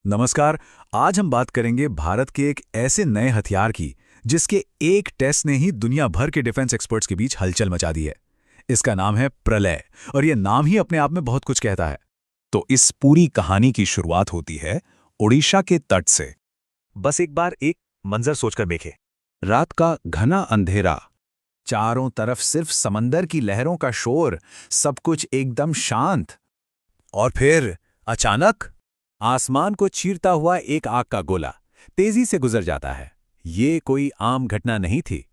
नमस्कार। आज हम बात करेंगे भारत के एक ऐसे नए हथियार की जिसके एक टेस्ट ने ही दुनिया भर के डिफेंस एक्सपर्ट्स के बीच हलचल मचा दी है। इसका नाम है प्रलय और यह नाम ही अपने आप में बहुत कुछ कहता है। तो इस पूरी कहानी की शुरुआत होती है ओडिशा के तट से। बस एक बार एक मंजर सोचकर देखें। रात का घना अंधेरा, चारों तरफ सिर्फ समंदर की लहरों का शोर, सब कुछ एकदम शांत। और फिर अचानक आसमान को चीरता हुआ एक आग का गोला तेजी से गुजर जाता है। ये कोई आम घटना नहीं थी।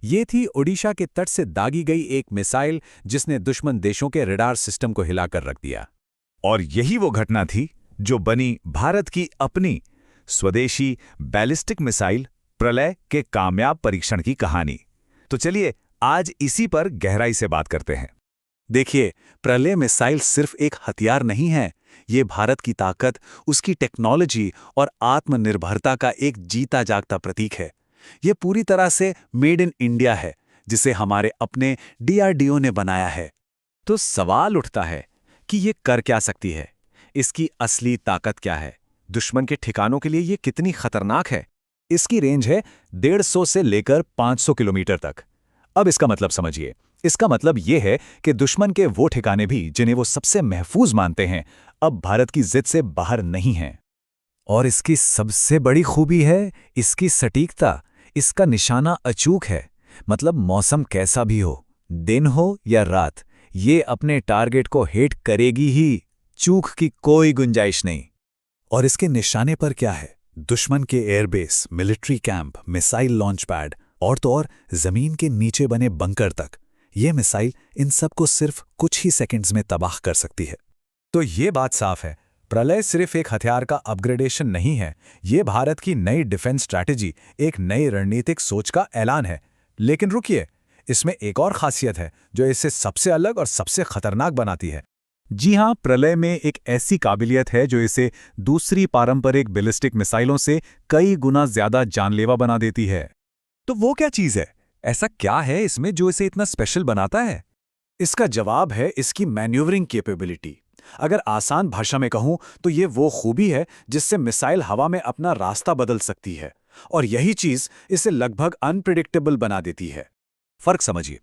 ये थी ओडिशा के तट से दागी गई एक मिसाइल जिसने दुश्मन देशों के रडार सिस्टम को हिलाकर रख दिया। और यही वो घटना थी जो बनी भारत की अपनी स्वदेशी बैलिस्टिक मिसाइल प्रलय के कामयाब परीक्षण की कहानी। तो चलिए आज इसी पर गहराई से बात करते हैं। देखिए, प्रलय मिसाइल सिर्फ एक हथियार नहीं है, ये भारत की ताकत, उसकी टेक्नोलॉजी और आत्मनिर्भरता का एक जीता जागता प्रतीक है। ये पूरी तरह से मेड इन इंडिया है, जिसे हमारे अपने डीआरडीओ ने बनाया है। तो सवाल उठता है कि ये कर क्या सकती है? इसकी असली ताकत क्या है? दुश्मन के ठिकानों के लिए ये कितनी खतरनाक है? इसकी रेंज है 150 से लेकर 500 किलोमीटर तक। अब इसका मतलब समझिए। इसका मतलब ये है कि दुश्मन के वो ठिकाने भी जिन्हें वो सबसे महफूज मानते हैं, अब भारत की जिद से बाहर नहीं हैं। और इसकी सबसे बड़ी खूबी है इसकी सटीकता। इसका निशाना अचूक है। मतलब मौसम कैसा भी हो, दिन हो या रात, ये अपने टारगेट को हिट करेगी ही। चूक की कोई गुंजाइश नहीं। और इसके निशाने पर क्या है? दुश्मन के airbase, military camp, missile launch pad और तो और जमीन के नीचे बने बंकर तक। ये मिसाइल इन सबको सिर्फ कुछ ही सेकंड्स में तबाह कर सकती है। तो ये बात साफ है, प्रलय सिर्फ एक हथियार का अपग्रेडेशन नहीं है, ये भारत की नई डिफेंस स्ट्रैटेजी, एक नई रणनीतिक सोच का ऐलान है। लेकिन रुकिए, इसमें एक और खासियत है जो इसे सबसे अलग और सबसे खतरनाक बनाती है। जी हां, प्रलय में एक ऐसी काबिलियत है जो इसे दूसरी पारंपरिक बैलिस्टिक मिसाइलों से कई गुना ज्यादा जानलेवा बना देती है। तो वो क्या चीज है? ऐसा क्या है इसमें जो इसे इतना स्पेशल बनाता है? इसका जवाब है इसकी मैन्यूवरिंग कैपेबिलिटी। अगर आसान भाषा में कहूं तो ये वो खूबी है जिससे मिसाइल हवा में अपना रास्ता बदल सकती है, और यही चीज इसे लगभग अनप्रिडिक्टेबल बना देती है। फर्क समझिए।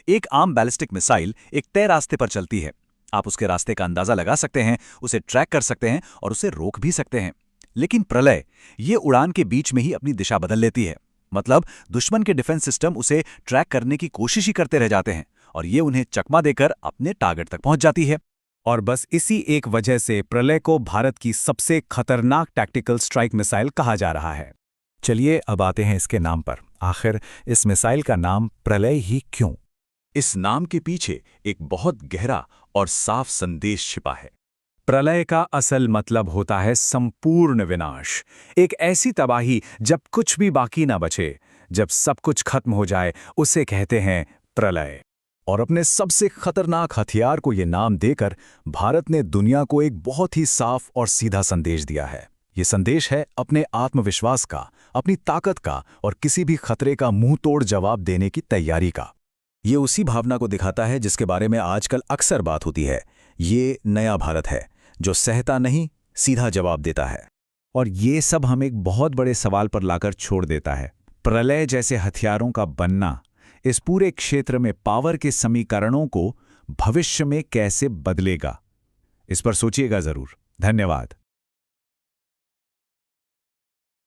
एक आम बैलिस्टिक मिसाइल एक तय रास्ते पर चलती है। आप उसके रास्ते का अंदाजा लगा सकते हैं, उसे ट्रैक कर सकते हैं और उसे रोक भी सकते हैं। लेकिन प्रलय ये उड़ान के बीच में ही अपनी दिशा बदल लेती है। मतलब दुश्मन के डिफेंस सिस्टम उसे ट्रैक करने की कोशिश ही करते रह जाते हैं और ये उन्हें चकमा देकर अपने टारगेट तक पहुंच जाती है। और बस इसी एक वजह से प्रलय को भारत की सबसे खतरनाक टैक्टिकल स्ट्राइक मिसाइल कहा जा रहा है। चलिए अब आते हैं इसके नाम पर। आखिर इस मिसाइल का नाम प्रलय ही क्यों? इस नाम के पीछे एक बहुत गहरा और साफ संदेश छिपा है। प्रलय का असल मतलब होता है संपूर्ण विनाश। एक ऐसी तबाही जब कुछ भी बाकी ना बचे, जब सब कुछ खत्म हो जाए, उसे कहते हैं प्रलय। और अपने सबसे खतरनाक हथियार को ये नाम देकर भारत ने दुनिया को एक बहुत ही साफ और सीधा संदेश दिया है। ये संदेश है अपने आत्मविश्वास का, अपनी ताकत का और किसी भी खतरे का मुंह तोड़ जवाब देने की तैयारी का। ये उसी भावना को दिखाता है जिसके बारे में आजकल अक्सर बात होती है। ये नया भारत है जो सहता नहीं, सीधा जवाब देता है। और ये सब हम एक बहुत बड़े सवाल पर लाकर छोड़ देता है। प्रलय जैसे हथियारों का बनना इस पूरे क्षेत्र में पावर के समीकरणों को भविष्य में कैसे बदलेगा? इस पर सोचिएगा जरूर। धन्यवाद।